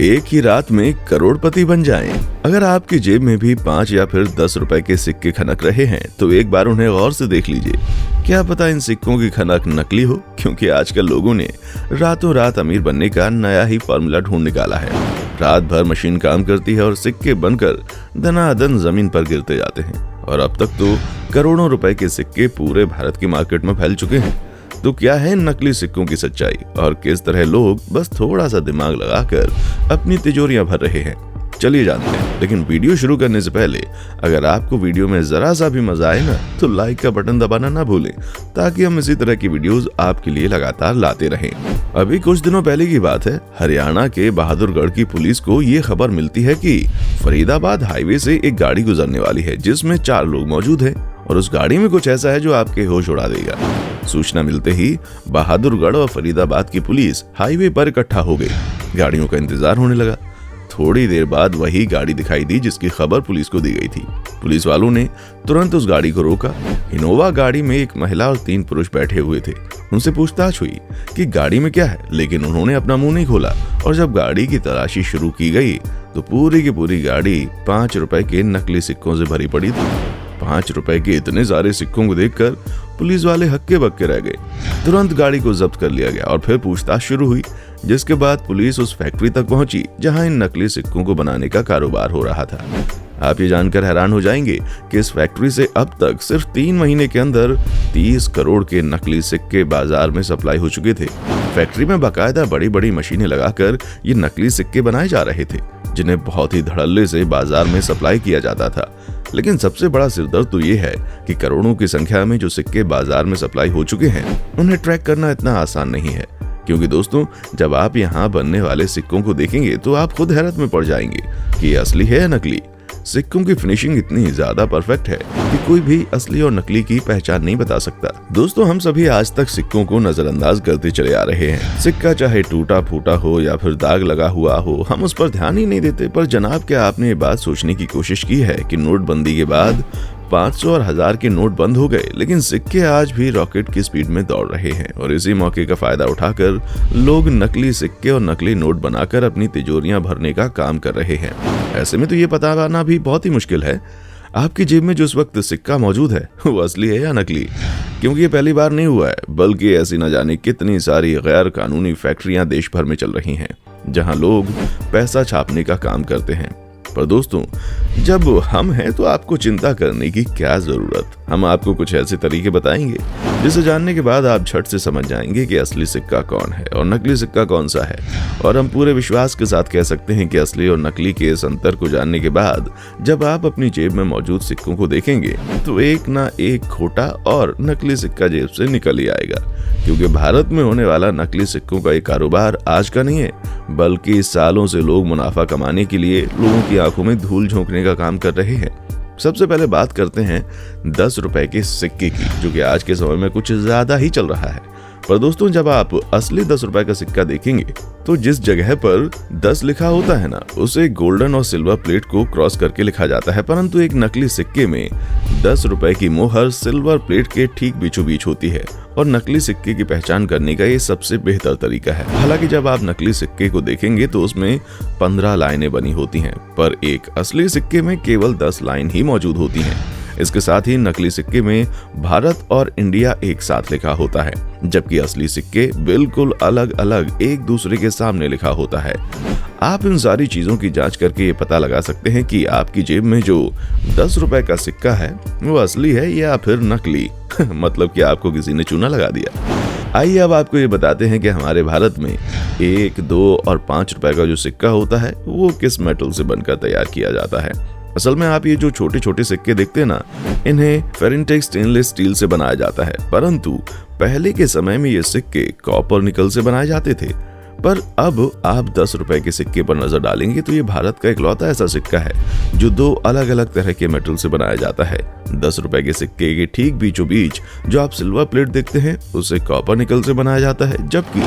एक ही रात में करोड़पति बन जाएं। अगर आपकी जेब में भी 5 या फिर 10 रुपए के सिक्के खनक रहे हैं तो एक बार उन्हें गौर से देख लीजिए। क्या पता इन सिक्कों की खनक नकली हो, क्योंकि आजकल लोगों ने रातों रात अमीर बनने का नया ही फॉर्मूला ढूंढ निकाला है। रात भर मशीन काम करती है और सिक्के बनकर दनादन जमीन पर गिरते जाते हैं। और अब तक तो करोड़ों रुपए के सिक्के पूरे भारत की मार्केट में फैल चुके हैं। तो क्या है नकली सिक्कों की सच्चाई और किस तरह लोग बस थोड़ा सा दिमाग लगाकर अपनी तिजोरियां भर रहे हैं, चलिए जानते हैं। लेकिन वीडियो शुरू करने से पहले अगर आपको वीडियो में जरा सा भी मजा आए ना तो लाइक का बटन दबाना ना भूलें, ताकि हम इसी तरह की वीडियोस आपके लिए लगातार लाते रहें। अभी कुछ दिनों पहले की बात है, हरियाणा के बहादुरगढ़ की पुलिस को ये खबर मिलती है कि फरीदाबाद हाईवे से एक गाड़ी गुजरने वाली है जिसमें 4 लोग मौजूद हैं और उस गाड़ी में कुछ ऐसा है जो आपके होश उड़ा देगा। सूचना मिलते ही बहादुरगढ़ और फरीदाबाद की पुलिस हाईवे पर इकट्ठा हो गई। गाड़ियों का इंतजार होने लगा। थोड़ी देर बाद वही गाड़ी दिखाई दी जिसकी खबर पुलिस को दी गई थी। पुलिस वालों ने तुरंत उस गाड़ी को रोका। इनोवा गाड़ी में एक महिला और 3 पुरुष बैठे हुए थे। उनसे पूछताछ हुई कि गाड़ी में क्या है, लेकिन उन्होंने अपना मुंह नहीं खोला। और जब गाड़ी की तलाशी शुरू की गई तो पूरी की पूरी गाड़ी 5 रुपए के नकली सिक्कों से भरी पड़ी थी। 5 रुपए के इतने सारे सिक्कों को देखकर पुलिस वाले हक्के बक्के रह गए। तुरंत गाड़ी को जब्त कर लिया गया और फिर पूछताछ शुरू हुई, जिसके बाद पुलिस उस फैक्ट्री तक पहुंची जहां इन नकली सिक्कों को बनाने का कारोबार हो रहा था। आप ये जानकर हैरान हो जाएंगे कि इस फैक्ट्री से अब तक सिर्फ 3 महीने के अंदर 30 करोड़ के नकली सिक्के बाजार में सप्लाई हो चुके थे। फैक्ट्री में बाकायदा बड़ी बड़ी मशीनें लगाकर ये नकली सिक्के बनाए जा रहे थे, जिन्हें बहुत ही धड़ल्ले से बाजार में सप्लाई किया जाता था। लेकिन सबसे बड़ा सिरदर्द तो ये है कि करोड़ों की संख्या में जो सिक्के बाजार में सप्लाई हो चुके हैं उन्हें ट्रैक करना इतना आसान नहीं है। क्योंकि दोस्तों, जब आप यहाँ बनने वाले सिक्कों को देखेंगे तो आप खुद हैरत में पड़ जाएंगे कि ये असली है या नकली। सिक्कों की फिनिशिंग इतनी ज्यादा परफेक्ट है कि कोई भी असली और नकली की पहचान नहीं बता सकता। दोस्तों, हम सभी आज तक सिक्कों को नजरअंदाज करते चले आ रहे हैं। सिक्का चाहे टूटा फूटा हो या फिर दाग लगा हुआ हो, हम उस पर ध्यान ही नहीं देते। पर जनाब, क्या आपने ये बात सोचने की कोशिश की है कि नोटबंदी के बाद 500 और 1000 के नोट बंद हो गए, लेकिन सिक्के आज भी रॉकेट की स्पीड में दौड़ रहे हैं। और इसी मौके का फायदा उठाकर लोग नकली सिक्के और नकली नोट बनाकर अपनी तिजोरियां भरने का काम कर रहे हैं। ऐसे में तो ये पता लगाना भी बहुत ही मुश्किल है आपकी जेब में जो इस वक्त सिक्का मौजूद है वो असली है या नकली। क्योंकि ये पहली बार नहीं हुआ है, बल्कि ऐसी न जाने कितनी सारी गैर कानूनी फैक्ट्रियां देश भर में चल रही हैं जहां लोग पैसा छापने का काम करते हैं। पर दोस्तों, जब हम हैं तो आपको चिंता करने की क्या जरूरत। हम आपको कुछ ऐसे तरीके बताएंगे जिसे जानने के बाद आप झट से समझ जाएंगे कि असली सिक्का कौन है और नकली सिक्का कौन सा है। और हम पूरे विश्वास के साथ कह सकते हैं कि असली और नकली के इस अंतर को जानने के बाद जब आप अपनी जेब में मौजूद सिक्कों को देखेंगे तो एक ना एक खोटा और नकली सिक्का जेब से निकल ही आएगा। क्योंकि भारत में होने वाला नकली सिक्कों का एक कारोबार आज का नहीं है, बल्कि सालों से लोग मुनाफा कमाने के लिए लोगों की आंखों में धूल झोंकने का काम कर रहे हैं। सबसे पहले बात करते हैं 10 रुपए के सिक्के की, जो कि आज के समय में कुछ ज्यादा ही चल रहा है। पर दोस्तों, जब आप असली 10 रुपए का सिक्का देखेंगे तो जिस जगह पर 10 लिखा होता है ना, उसे गोल्डन और सिल्वर प्लेट को क्रॉस करके लिखा जाता है। परंतु एक नकली सिक्के में 10 रुपए की मोहर सिल्वर प्लेट के ठीक बीचों बीच होती है। और नकली सिक्के की पहचान करने का ये सबसे बेहतर तरीका है। हालांकि जब आप नकली सिक्के को देखेंगे तो उसमें 15 लाइनें बनी होती हैं, पर एक असली सिक्के में केवल 10 लाइन ही मौजूद होती हैं। इसके साथ ही नकली सिक्के में भारत और इंडिया एक साथ लिखा होता है, जबकि असली सिक्के बिल्कुल अलग अलग एक दूसरे के सामने लिखा होता है। आप इन सारी चीजों की जांच करके ये पता लगा सकते हैं कि आपकी जेब में जो 10 रुपए का सिक्का है वो असली है या फिर नकली। मतलब कि आपको किसी ने चूना लगा दिया। आइए अब आपको ये बताते हैं कि हमारे भारत में 1, 2 और 5 रुपए का जो सिक्का होता है वो किस मेटल से बनकर तैयार किया जाता है। असल में आप ये जो छोटे छोटे सिक्के देखते हैं ना, इन्हें फेरिंटेक स्टेनलेस स्टील से बनाया जाता है। परंतु पहले के समय में ये सिक्के कॉपर निकल से बनाए जाते थे। पर अब आप 10 रुपए के सिक्के पर नजर डालेंगे तो ये भारत का इकलौता ऐसा सिक्का है जो 2 अलग अलग तरह के मेटल से बनाया जाता है। 10 रुपए के सिक्के के ठीक बीचों बीच जो आप सिल्वर प्लेट देखते हैं उसे कॉपर निकल से बनाया जाता है, जबकि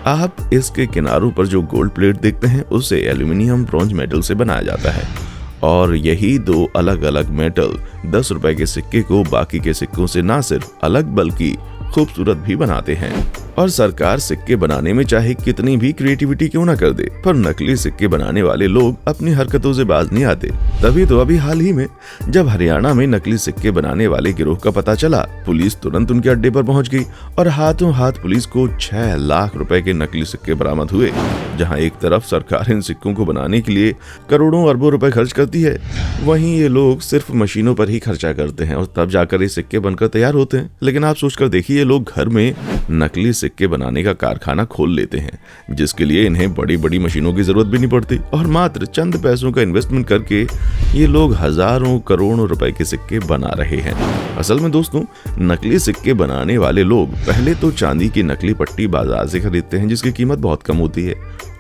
आप इसके किनारों पर जो गोल्ड प्लेट देखते हैं उसे एल्यूमिनियम ब्रॉन्ज मेटल से बनाया जाता है। और यही 2 अलग अलग मेटल 10 रुपए के सिक्के को बाकी के सिक्कों से ना सिर्फ अलग बल्कि खूबसूरत भी बनाते हैं। और सरकार सिक्के बनाने में चाहे कितनी भी क्रिएटिविटी क्यों ना कर दे, पर नकली सिक्के बनाने वाले लोग अपनी हरकतों से बाज नहीं आते। तभी तो अभी हाल ही में जब हरियाणा में नकली सिक्के बनाने वाले गिरोह का पता चला, पुलिस तुरंत उनके अड्डे पर पहुंच गई और हाथों हाथ पुलिस को 6 लाख रुपए के नकली सिक्के बरामद हुए। जहां एक तरफ सरकार इन सिक्कों को बनाने के लिए करोड़ों अरबों रुपए खर्च करती है, वहीं ये लोग सिर्फ मशीनों पर ही खर्चा करते हैं और तब जाकर ये सिक्के बनकर तैयार होते हैं। लेकिन आप सोचकर देखिए, ये लोग घर में नकली सिक्के बनाने का कारखाना खोल लेते हैं, जिसके लिए इन्हें बड़ी बड़ी मशीनों की जरूरत भी नहीं पड़ती और मात्र चंद पैसों का इन्वेस्टमेंट करके ये लोग हजारों करोड़ों रुपए के सिक्के बना रहे हैं। असल में दोस्तों, नकली सिक्के बनाने वाले लोग पहले तो चांदी की नकली पट्टी बाजार से खरीदते हैं, जिसकी कीमत बहुत कम होती है,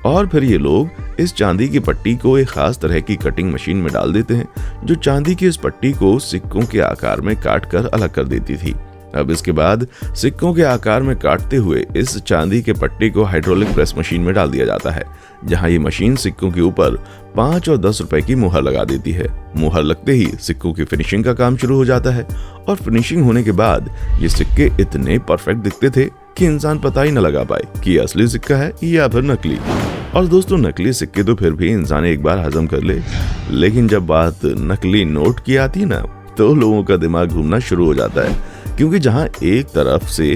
और फिर ये लोग इस चांदी की पट्टी को एक खास तरह की कटिंग मशीन में डाल देते हैं, जो चांदी की इस पट्टी को सिक्कों के आकार में काट कर अलग कर देती थी। अब इसके बाद सिक्कों के आकार में काटते हुए इस चांदी के पट्टी को हाइड्रोलिक प्रेस मशीन में डाल दिया जाता है, जहां ये मशीन सिक्कों के ऊपर 5 और 10 रुपए की मुहर लगा देती है। मुहर लगते ही सिक्कों की फिनिशिंग का काम शुरू हो जाता है और फिनिशिंग होने के बाद ये सिक्के इतने परफेक्ट दिखते थे कि इंसान पता ही न लगा पाए कि असली सिक्का है या फिर नकली। और दोस्तों, नकली सिक्के तो फिर भी इंसान एक बार हजम कर ले, लेकिन जब बात नकली नोट की आती ना, तो लोगों का दिमाग घूमना शुरू हो जाता है। क्योंकि जहां एक तरफ से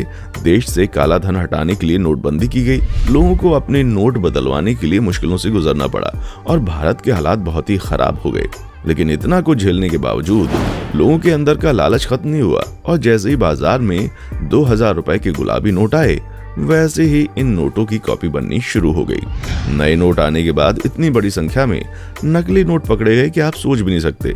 देश से काला धन हटाने के लिए नोटबंदी की गई, लोगों को अपने नोट बदलवाने के लिए मुश्किलों से गुजरना पड़ा और भारत के हालात बहुत ही खराब हो गए। लेकिन इतना कुछ झेलने के बावजूद लोगों के अंदर का लालच खत्म नहीं हुआ और जैसे ही बाजार में 2000 रुपए के गुलाबी नोट आए, वैसे ही इन नोटों की कॉपी बननी शुरू हो गई। नए नोट आने के बाद इतनी बड़ी संख्या में नकली नोट पकड़े गए कि आप सोच भी नहीं सकते।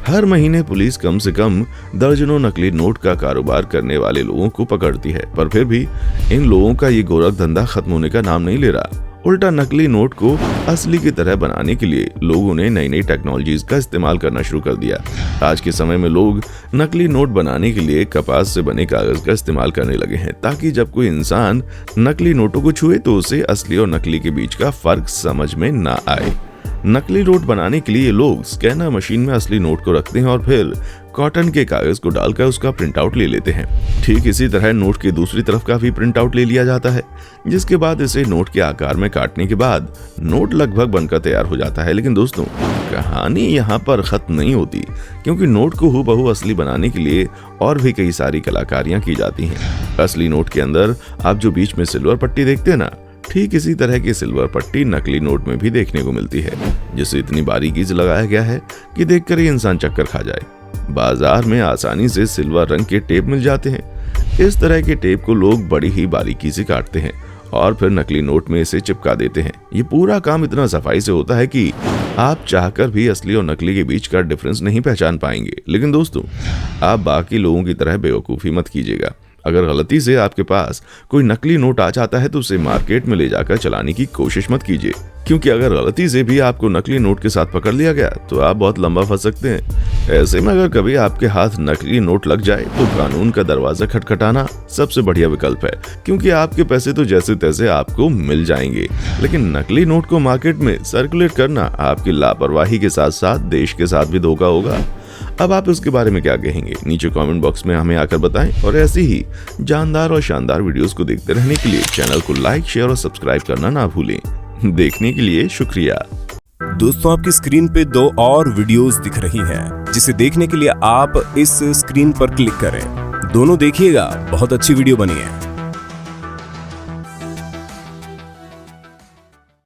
हर महीने पुलिस कम से कम दर्जनों नकली नोट का कारोबार करने वाले लोगों को पकड़ती है, पर फिर भी इन लोगों का ये गोरख धंधा खत्म होने का नाम नहीं ले रहा। उल्टा नकली नोट को असली की तरह बनाने के लिए लोगों ने नई नई टेक्नोलॉजीज का इस्तेमाल करना शुरू कर दिया। आज के समय में लोग नकली नोट बनाने के लिए कपास से बने कागज का इस्तेमाल करने लगे हैं, ताकि जब कोई इंसान नकली नोटों को छुए तो उसे असली और नकली के बीच का फर्क समझ में ना आए। नकली नोट बनाने के लिए लोग स्कैनर मशीन में असली नोट को रखते हैं और फिर कॉटन के कागज को डालकर उसका प्रिंट आउट ले लेते हैं। ठीक इसी तरह नोट की दूसरी तरफ का भी प्रिंट आउट ले लिया जाता है, जिसके बाद इसे नोट के आकार में काटने के बाद नोट लगभग बनकर तैयार हो जाता है। लेकिन दोस्तों, कहानी यहाँ पर खत्म नहीं होती, क्योंकि नोट को हूबहू असली बनाने के लिए और भी कई सारी कलाकारियां की जाती हैं। असली नोट के अंदर आप जो बीच में सिल्वर पट्टी देखते हैं ना, ठीक इसी तरह की सिल्वर पट्टी नकली नोट में भी देखने को मिलती है, जिसे इतनी बारीकी से लगाया गया है कि देखकर ही इंसान चक्कर खा जाए। बाजार में आसानी से सिल्वर रंग के टेप मिल जाते हैं। इस तरह के टेप को लोग बड़ी ही बारीकी से काटते हैं और फिर नकली नोट में इसे चिपका देते हैं। ये पूरा काम इतना सफाई से होता है कि आप चाहकर भी असली और नकली के बीच का डिफरेंस नहीं पहचान पाएंगे। लेकिन दोस्तों, आप बाकी लोगों की तरह बेवकूफ़ी मत कीजिएगा। अगर गलती से आपके पास कोई नकली नोट आ जाता है तो उसे मार्केट में ले जाकर चलाने की कोशिश मत कीजिए, क्योंकि अगर गलती से भी आपको नकली नोट के साथ पकड़ लिया गया तो आप बहुत लंबा फंस सकते हैं। ऐसे में अगर कभी आपके हाथ नकली नोट लग जाए तो कानून का दरवाजा खटखटाना सबसे बढ़िया विकल्प है, क्योंकि आपके पैसे तो जैसे तैसे आपको मिल जाएंगे। लेकिन नकली नोट को मार्केट में सर्कुलेट करना आपकी लापरवाही के साथ साथ देश के साथ भी धोखा होगा। अब आप इसके बारे में क्या कहेंगे? नीचे कमेंट बॉक्स में हमें आकर बताएं और ऐसी ही जानदार और शानदार वीडियोस को देखते रहने के लिए चैनल को लाइक, शेयर और सब्सक्राइब करना ना भूलें। देखने के लिए शुक्रिया। दोस्तों, आपकी स्क्रीन पे 2 और वीडियोस दिख रही हैं, जिसे देखने के लिए आप इस स्क्रीन पर क्लिक करें। दोनों देखिएगा, बहुत अच्छी वीडियो बनी है।